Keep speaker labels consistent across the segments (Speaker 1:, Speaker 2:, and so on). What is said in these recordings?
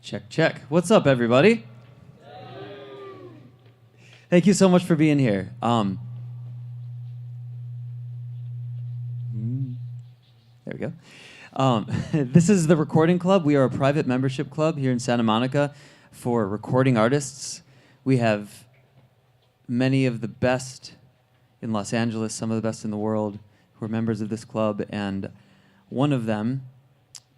Speaker 1: Check, check. What's up, everybody? Thank you so much for being here. There we go. This is the Recording Club. We are a private membership club here in Santa Monica for recording artists. We have many of the best in Los Angeles, some of the best in the world, who are members of this club, and one of them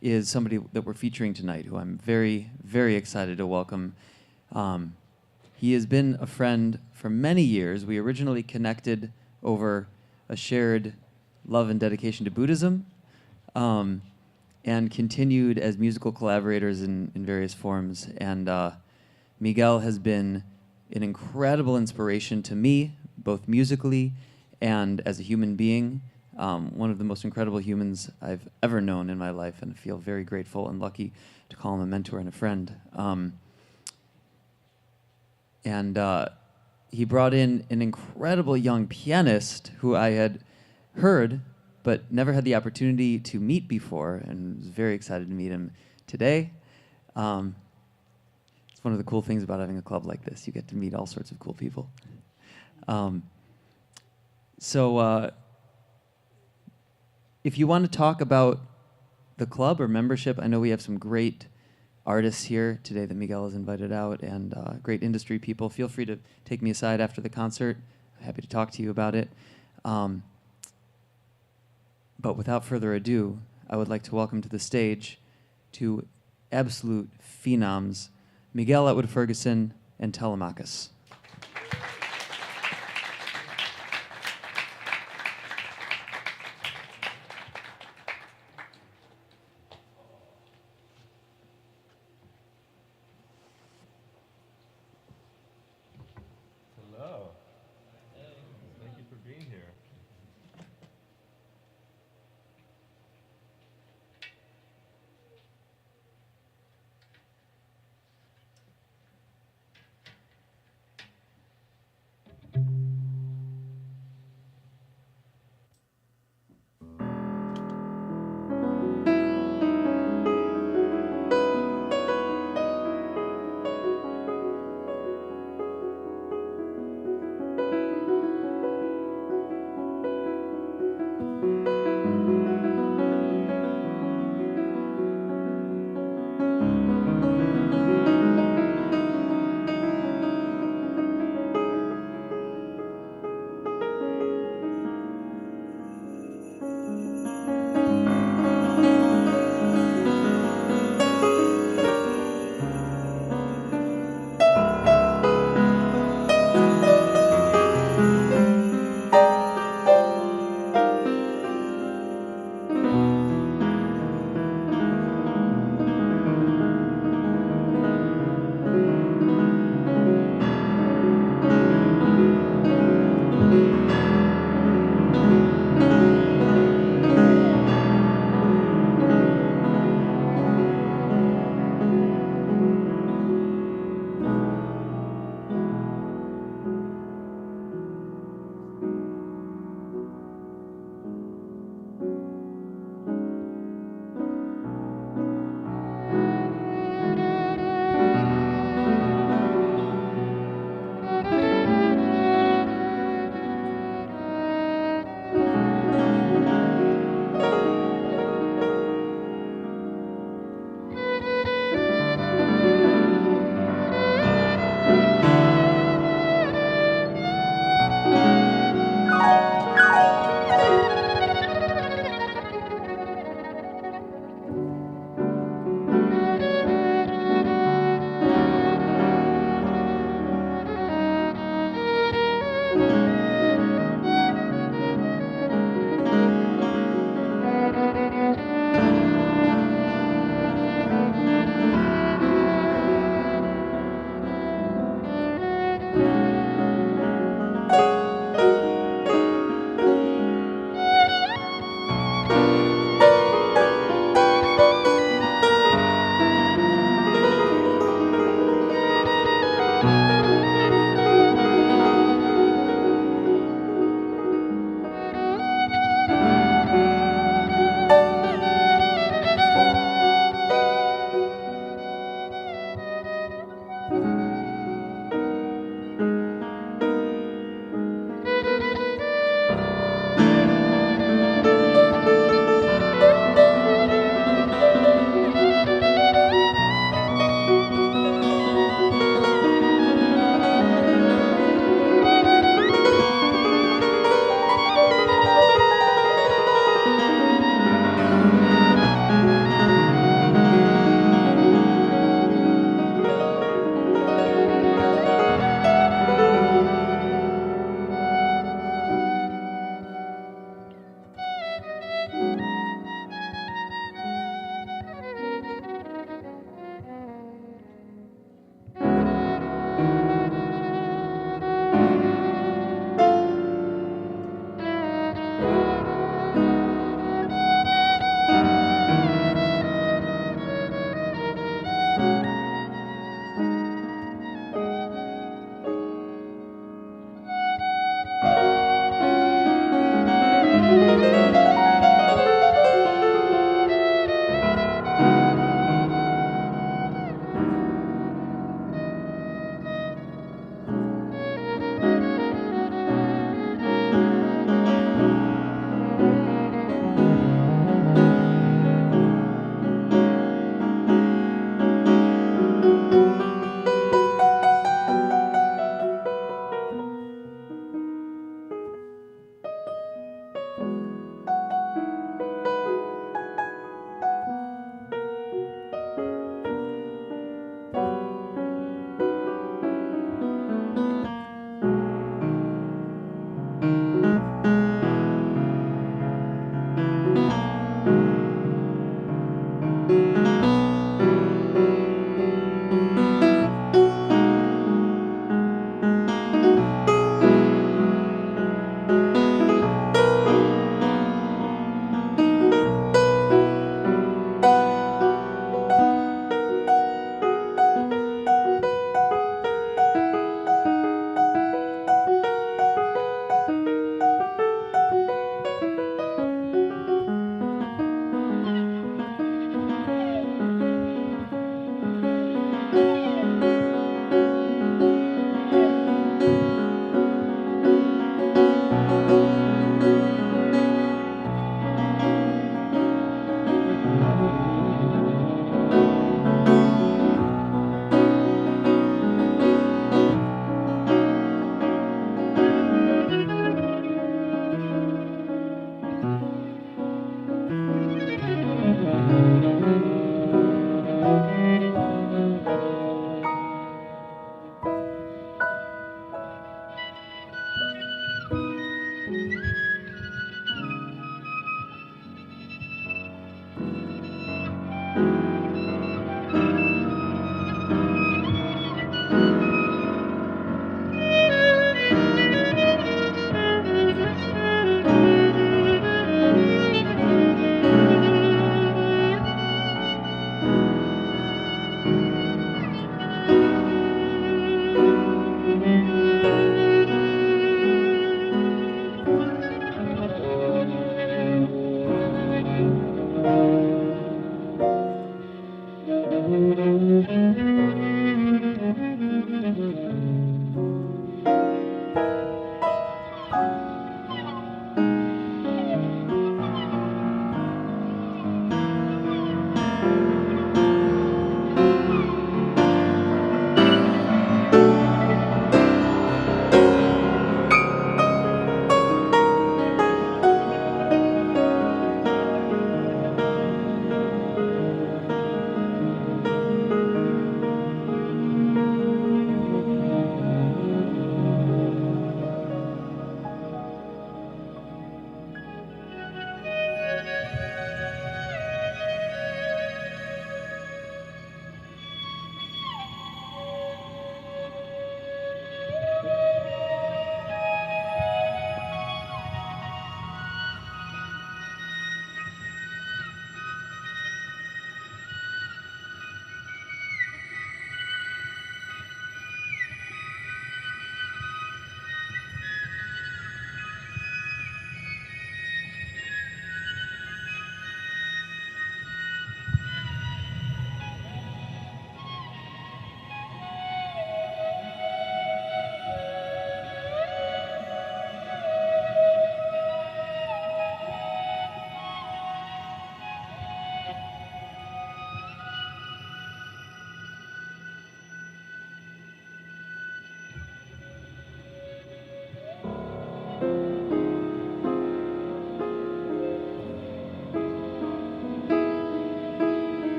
Speaker 1: is somebody that we're featuring tonight, who I'm very, very excited to welcome. He has been a friend for many years. We originally connected over a shared love and dedication to Buddhism, and continued as musical collaborators in various forms. And Miguel has been an incredible inspiration to me, both musically and as a human being. One of the most incredible humans I've ever known in my life, and I feel very grateful and lucky to call him a mentor and a friend. He brought in an incredible young pianist who I had heard but never had the opportunity to meet before, and was very excited to meet him today. It's one of the cool things about having a club like this. You get to meet all sorts of cool people. If you want to talk about the club or membership, I know we have some great artists here today that Miguel has invited out, and great industry people. Feel free to take me aside after the concert. I'm happy to talk to you about it. But without further ado, I would like to welcome to the stage two absolute phenoms, Miguel Atwood-Ferguson and Telemakus.
Speaker 2: Hello. Thank you for being here.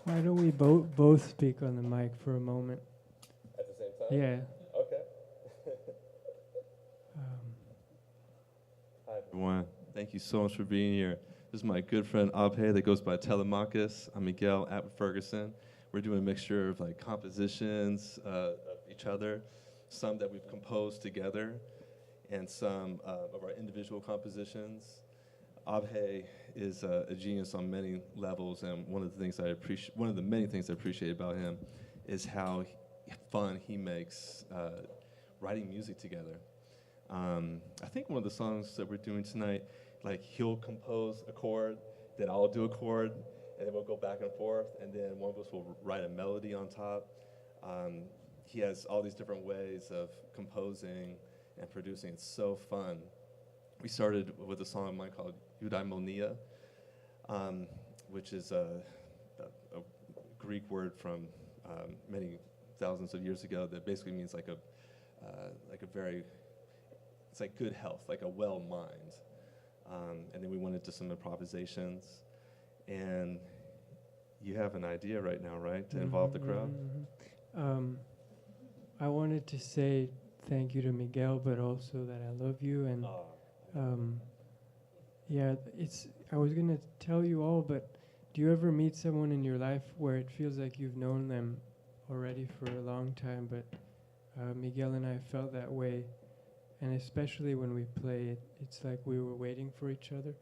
Speaker 3: Why don't we both speak on the mic for a moment?
Speaker 2: At the same time?
Speaker 3: Yeah.
Speaker 2: Okay.
Speaker 3: Um,
Speaker 2: Hi, everyone. Thank you so much for being here. This is my good friend Abhe that goes by Telemakus. I'm Miguel, Atwood-Ferguson. We're doing a mixture of like compositions of each other, some that we've composed together, and some of our individual compositions. Abhe is a genius on many levels, and one of the many things I appreciate about him is how fun he makes writing music together. I think one of the songs that we're doing tonight, like he'll compose a chord, then I'll do a chord, and then we'll go back and forth, and then one of us will write a melody on top. He has all these different ways of composing and producing. It's so fun. We started with a song of mine called Eudaimonia, which is a Greek word from many thousands of years ago that basically means like a very, it's like good health, like a well mind. And then we went into some improvisations, and you have an idea right now, right, to involve the crowd?
Speaker 3: I wanted to say thank you to Miguel, but also that I love you, and yeah, I was gonna tell you all, but do you ever meet someone in your life where it feels like you've known them already for a long time, but Miguel and I felt that way, and especially when we play, it's like we were waiting for each other.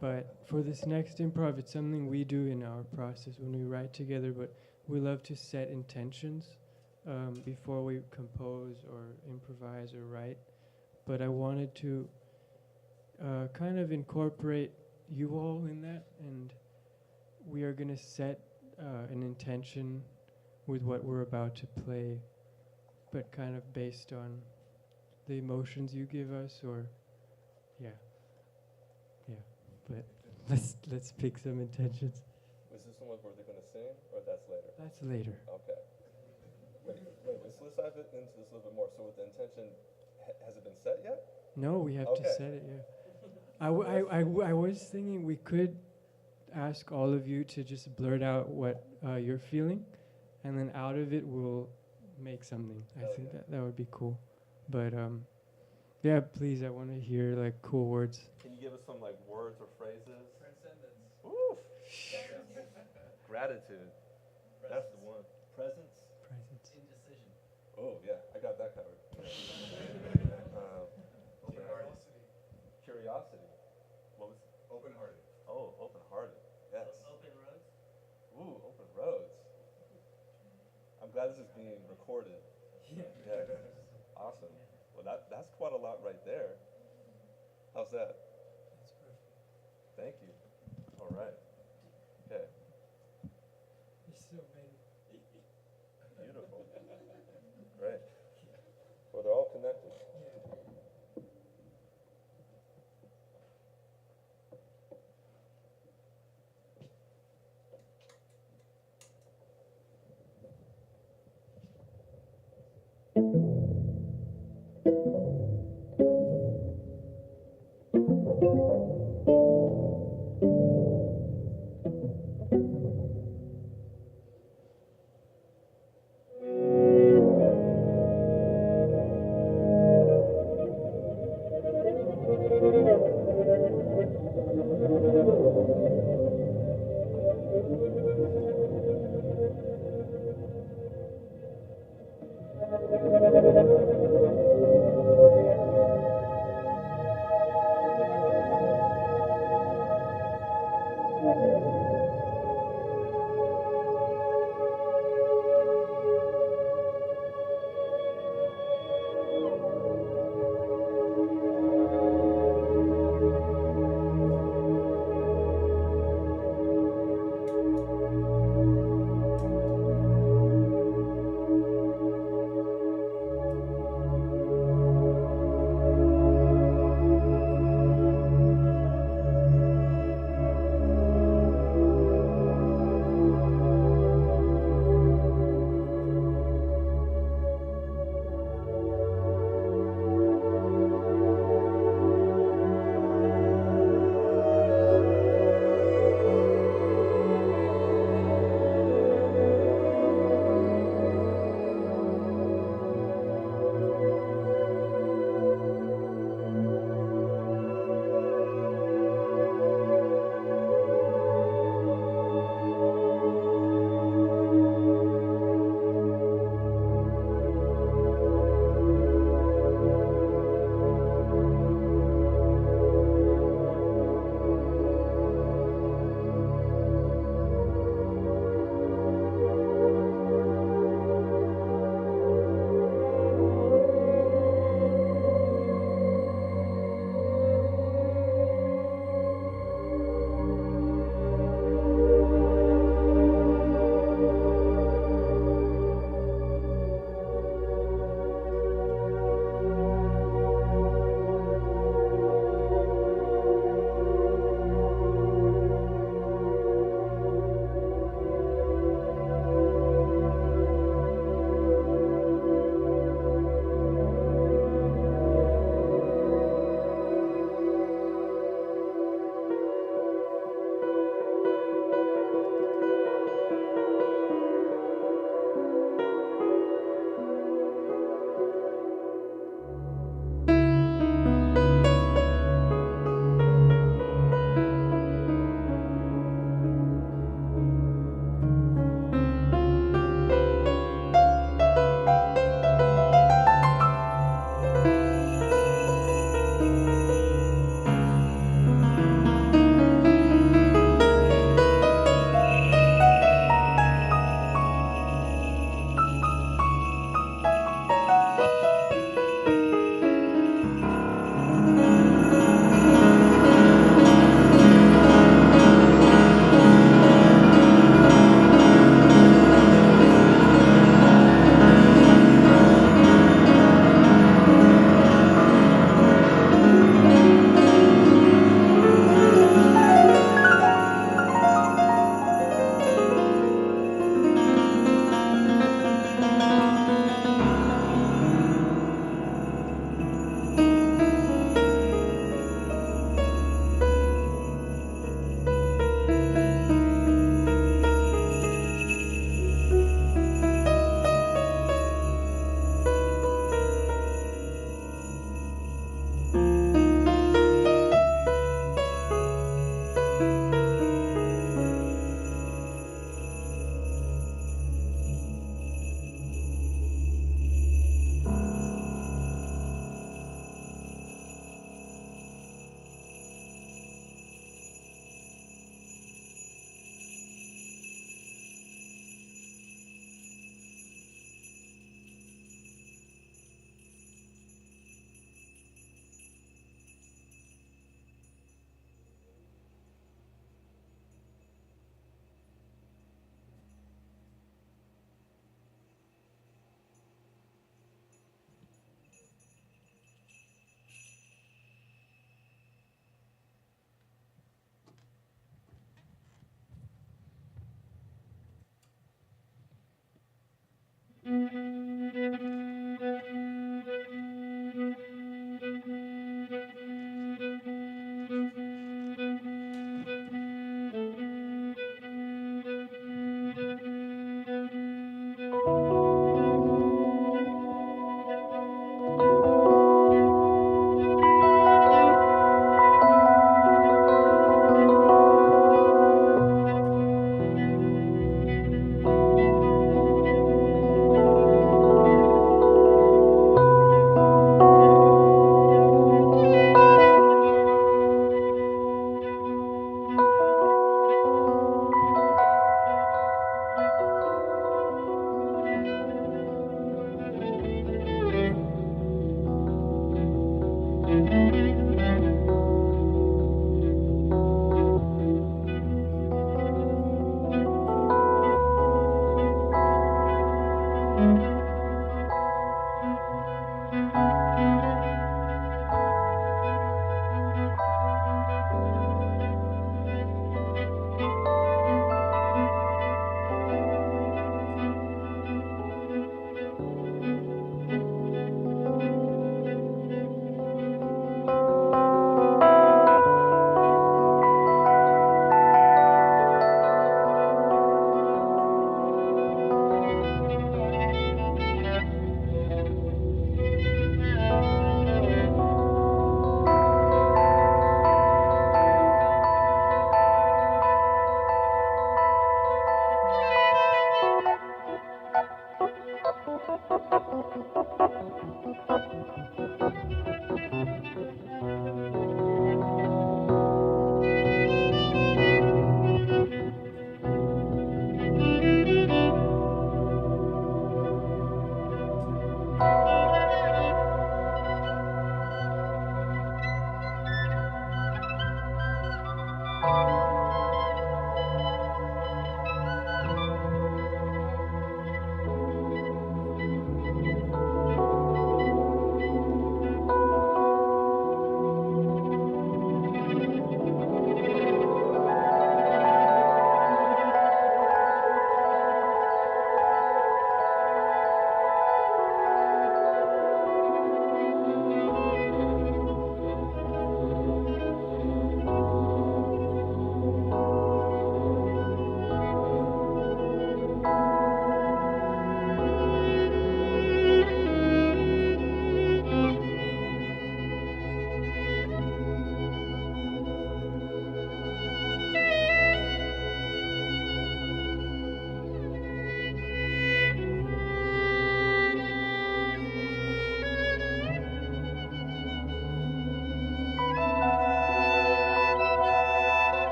Speaker 3: But for this next improv, it's something we do in our process when we write together, but we love to set intentions before we compose or improvise or write. But I wanted to kind of incorporate you all in that, and we are going to set an intention with what we're about to play, but kind of based on the emotions you give us, or but let's pick some intentions.
Speaker 2: Is this the one where they're going to sing, or that's later?
Speaker 3: That's later.
Speaker 2: Okay. Wait, so let's dive into this a little bit more. So with the intention, has it been set yet?
Speaker 3: No, we have to
Speaker 2: Okay.
Speaker 3: set it. Yeah. I was thinking we could ask all of you to just blurt out what you're feeling, and then out of it we'll make something. I think that would be cool. But yeah, please, I want to hear like cool words.
Speaker 2: Can you give us some like words or phrases?
Speaker 4: Transcendence.
Speaker 2: Oof. Gratitude. That's the one. Presence.
Speaker 3: Presence.
Speaker 4: Indecision.
Speaker 2: Oh yeah, I got that covered.
Speaker 4: Curiosity.
Speaker 2: Curiosity. What was?
Speaker 4: Open-hearted.
Speaker 2: Oh, open-hearted. Yes.
Speaker 4: Open roads.
Speaker 2: Ooh, open roads. I'm glad this is being recorded.
Speaker 3: Yeah.
Speaker 2: Yeah. Awesome. Well, that's quite a lot right there. How's that?
Speaker 3: That's perfect.
Speaker 2: Thank you. All right. Okay.
Speaker 3: There's so many.
Speaker 2: Beautiful. Great. Well, they're all connected.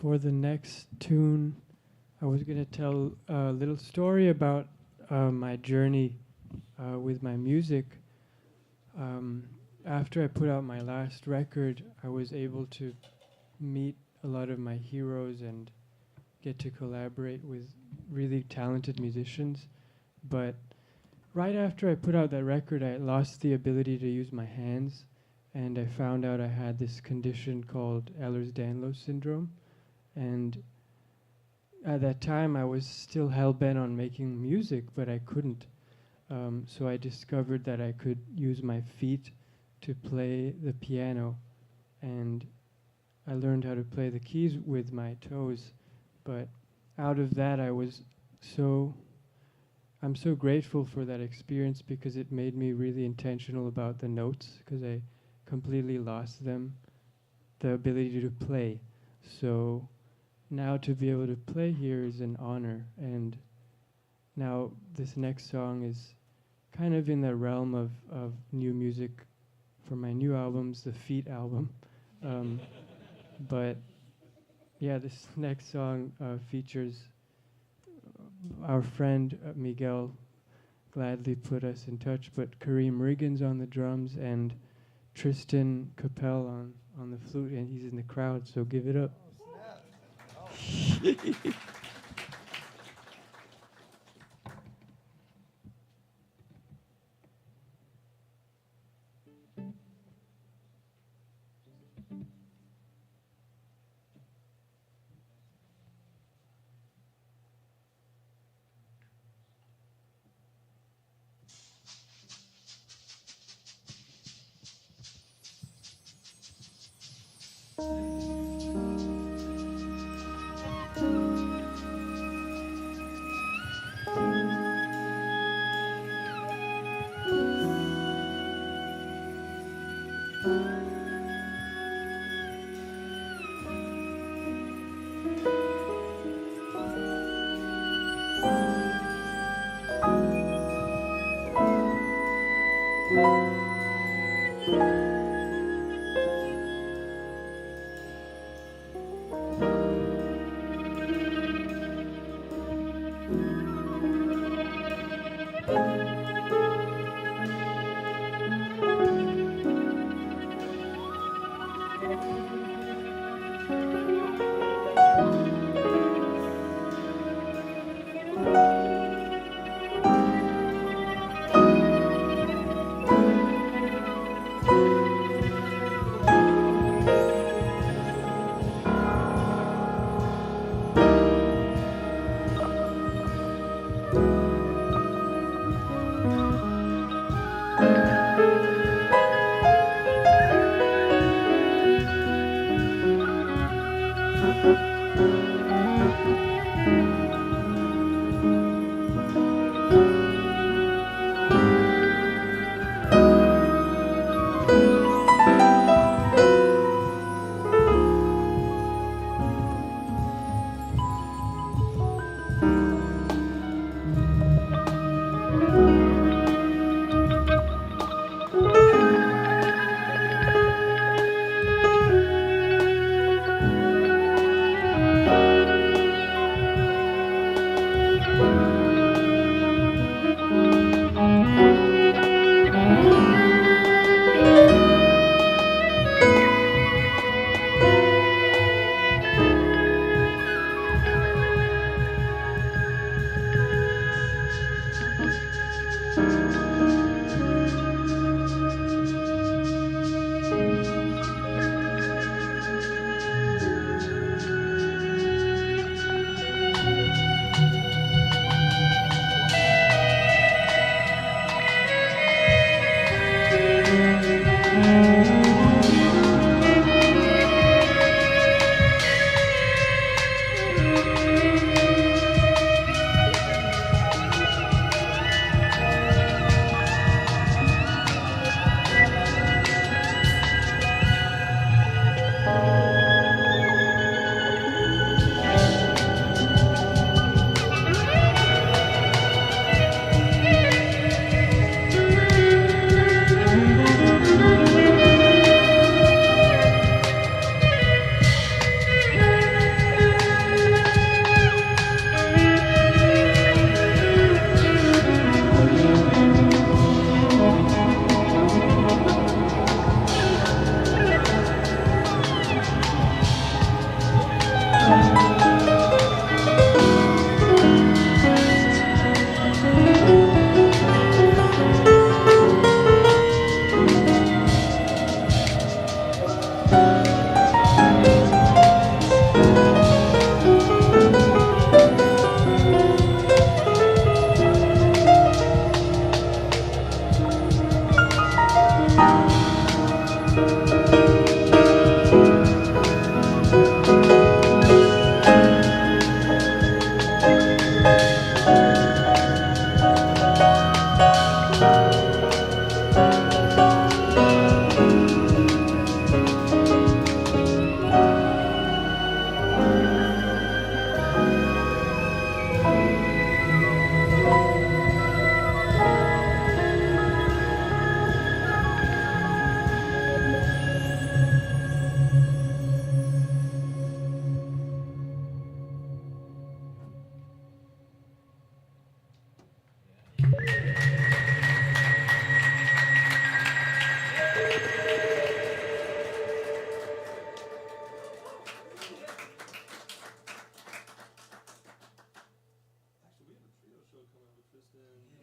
Speaker 3: For the next tune, I was going to tell a little story about my journey with my music. After I put out my last record, I was able to meet a lot of my heroes and get to collaborate with really talented musicians. But right after I put out that record, I lost the ability to use my hands, and I found out I had this condition called Ehlers-Danlos syndrome. And at that time, I was still hell-bent on making music, but I couldn't. So I discovered that I could use my feet to play the piano, and I learned how to play the keys with my toes. But out of that, I'm so grateful for that experience, because it made me really intentional about the notes, because I completely lost them, the ability to play. So now to be able to play here is an honor. And now this next song is kind of in the realm of new music for my new albums, the Feet album. But yeah, this next song features our friend Miguel gladly put us in touch, but Kareem Riggins on the drums and Tristan Capel on the flute, and he's in the crowd, so give it up.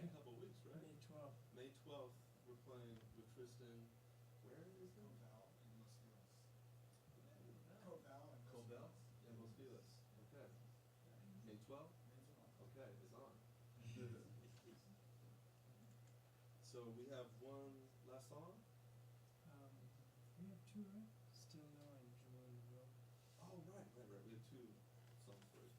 Speaker 2: in a couple of weeks, right?
Speaker 4: May 12th.
Speaker 2: May 12th, we're playing with Tristan. Where is it? Cobell and Los Feliz. Okay. May 12th? Okay, it's on. So we have one last song?
Speaker 3: We have two, right? Still No and Jewel in the Road.
Speaker 2: Oh, right. We have two songs for it.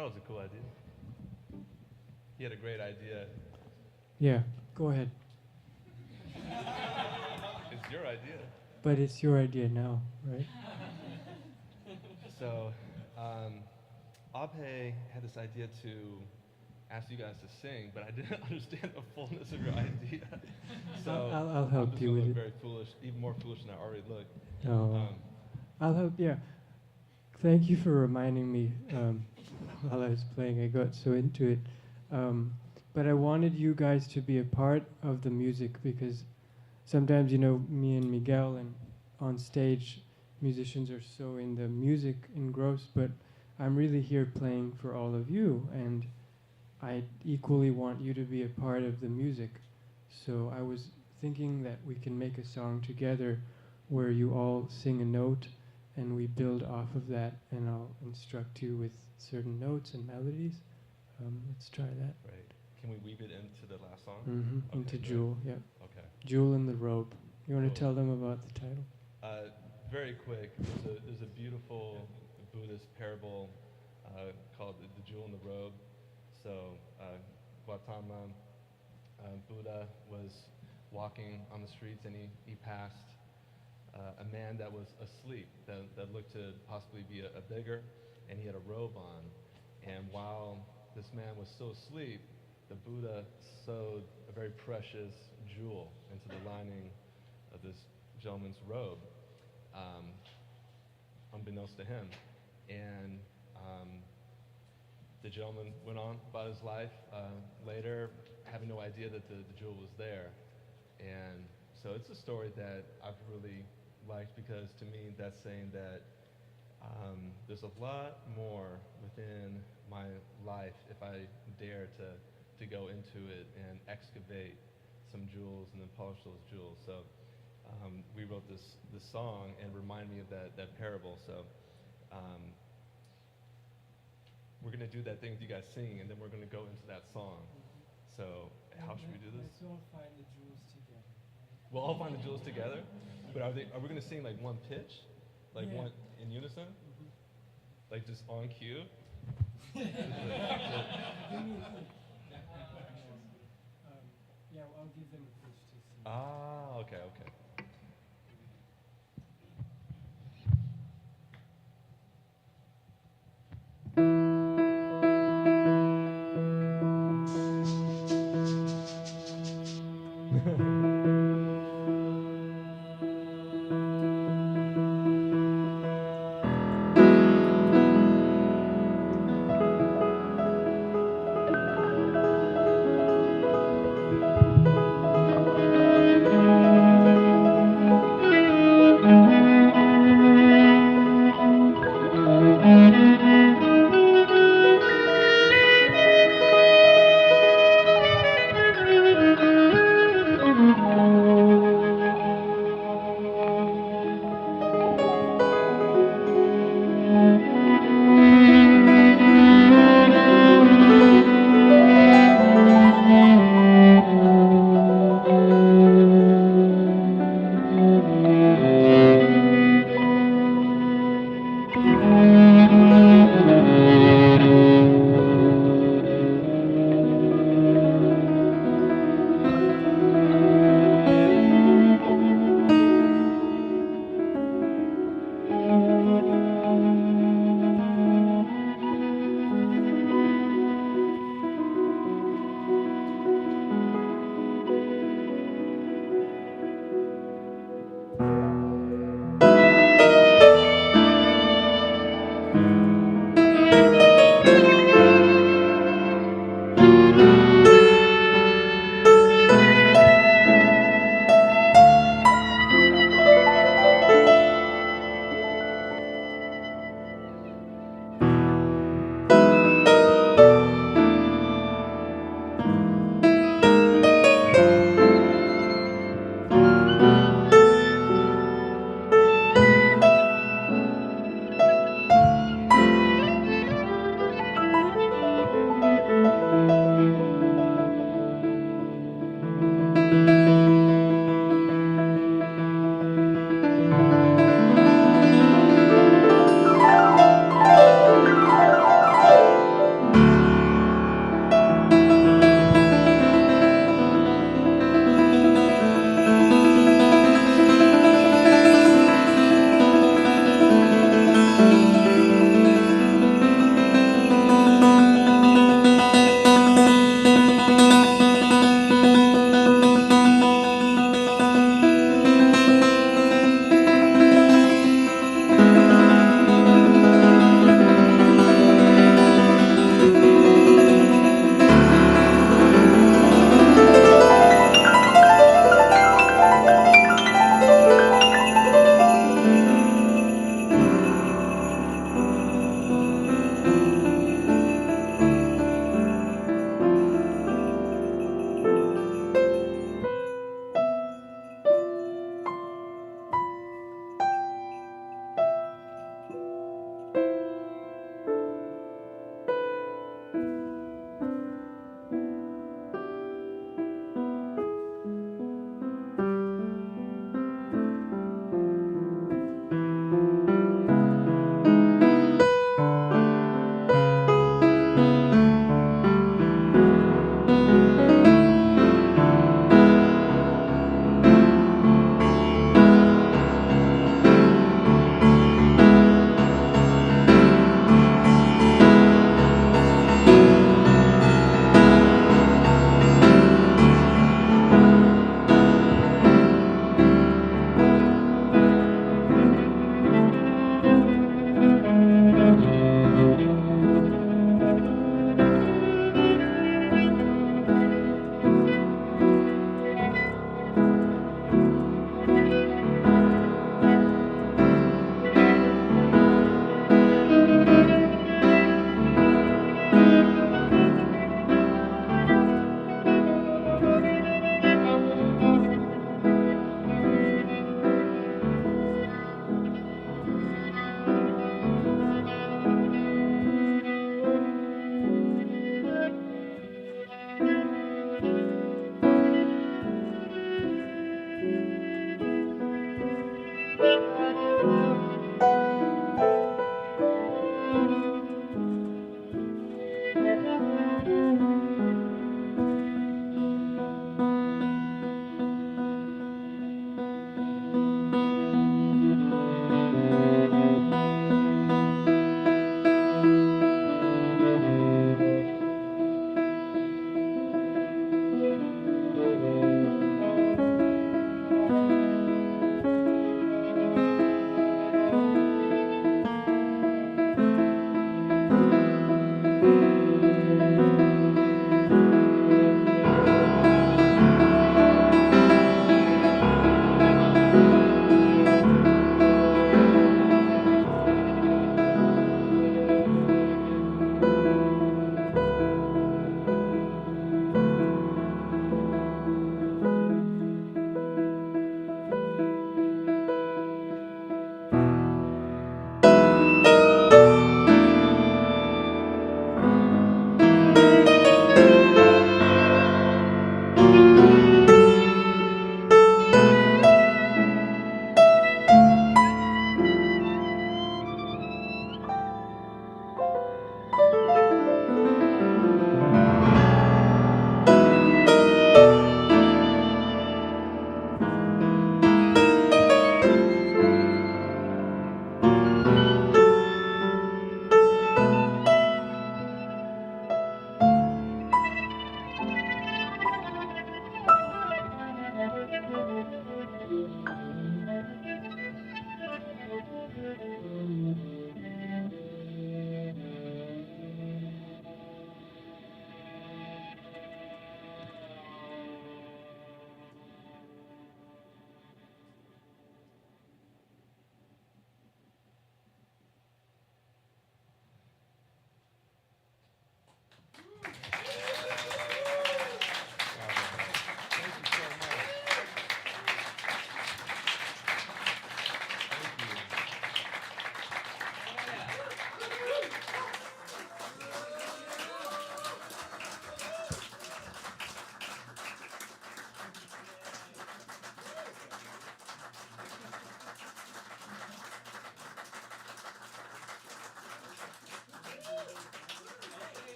Speaker 2: thought it was a cool idea. He had a great idea.
Speaker 3: Yeah, go ahead.
Speaker 2: It's your idea.
Speaker 3: But it's your idea now, right?
Speaker 2: So, Abhe had this idea to ask you guys to sing, but I didn't understand the fullness of your idea. So
Speaker 3: I'll help
Speaker 2: I'm just
Speaker 3: you
Speaker 2: gonna
Speaker 3: with
Speaker 2: look
Speaker 3: it.
Speaker 2: very foolish, even more foolish than I already look.
Speaker 3: No, I'll help. Yeah, thank you for reminding me. While I was playing, I got so into it. But I wanted you guys to be a part of the music because sometimes, you know, me and Miguel and on stage, musicians are so in the music engrossed, but I'm really here playing for all of you, and I equally want you to be a part of the music. So I was thinking that we can make a song together where you all sing a note and we build off of that, and I'll instruct you with certain notes and melodies. Let's try that.
Speaker 2: Right. Can we weave it into the last song? Okay,
Speaker 3: Into
Speaker 2: good.
Speaker 3: Jewel, yeah.
Speaker 2: Okay.
Speaker 3: Jewel and the Robe. You want to
Speaker 2: Cool.
Speaker 3: tell them about the title?
Speaker 2: Very quick. There's a beautiful Buddhist parable called the Jewel and the Robe. So Gautama, Buddha was walking on the streets, and he passed a man that was asleep, that looked to possibly be a beggar, and he had a robe on. And while this man was still asleep, the Buddha sewed a very precious jewel into the lining of this gentleman's robe, unbeknownst to him. And the gentleman went on about his life later, having no idea that the jewel was there. And so it's a story that I've really liked, because to me that's saying that there's a lot more within my life if I dare to go into it and excavate some jewels and then polish those jewels. So we wrote this song and remind me of that parable. So we're going to do that thing with you guys singing, and then we're going to go into that song. So how should we do this?
Speaker 3: Let's all find the jewels together.
Speaker 2: We'll all find the jewels together, but are we going to sing like one pitch? Like
Speaker 3: Yeah.
Speaker 2: one in unison? Like just on cue?
Speaker 3: Yeah, I'll give them a pitch to sing.
Speaker 2: Ah, okay.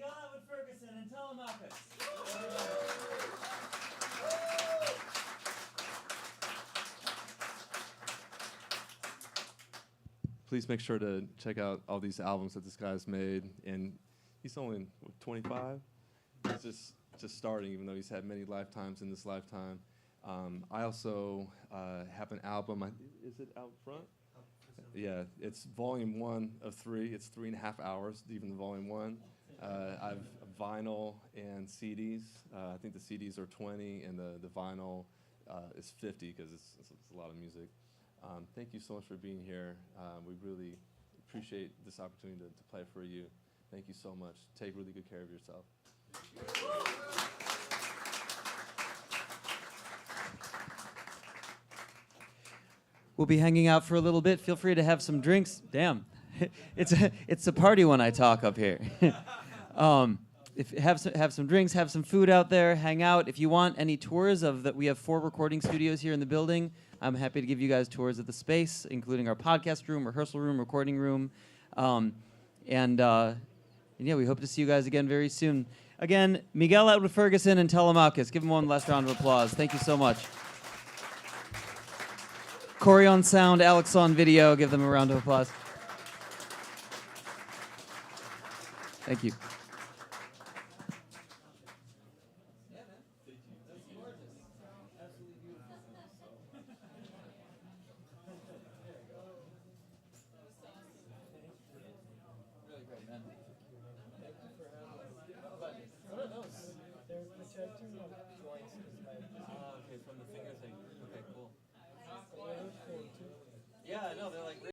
Speaker 1: Miguel Atwood-Ferguson and Telemakus.
Speaker 2: Please make sure to check out all these albums that this guy's made. And he's only 25. He's just starting, even though he's had many lifetimes in this lifetime. I also have an album. Is it out front? Yeah, it's volume 1 of 3. It's 3.5 hours, even the volume 1. I've vinyl and CDs. I think the CDs are 20, and the vinyl is 50 because it's a lot of music. Thank you so much for being here. We really appreciate this opportunity to play for you. Thank you so much. Take really good care of yourself.
Speaker 1: We'll be hanging out for a little bit. Feel free to have some drinks. Damn, it's a party when I talk up here. If have some drinks, have some food out there, hang out. If you want any tours we have 4 recording studios here in the building. I'm happy to give you guys tours of the space, including our podcast room, rehearsal room, recording room, and yeah, we hope to see you guys again very soon. Again, Miguel Atwood-Ferguson and Telemakus. Give them one last round of applause. Thank you so much. Corey on sound, Alex on video. Give them a round of applause. Thank you.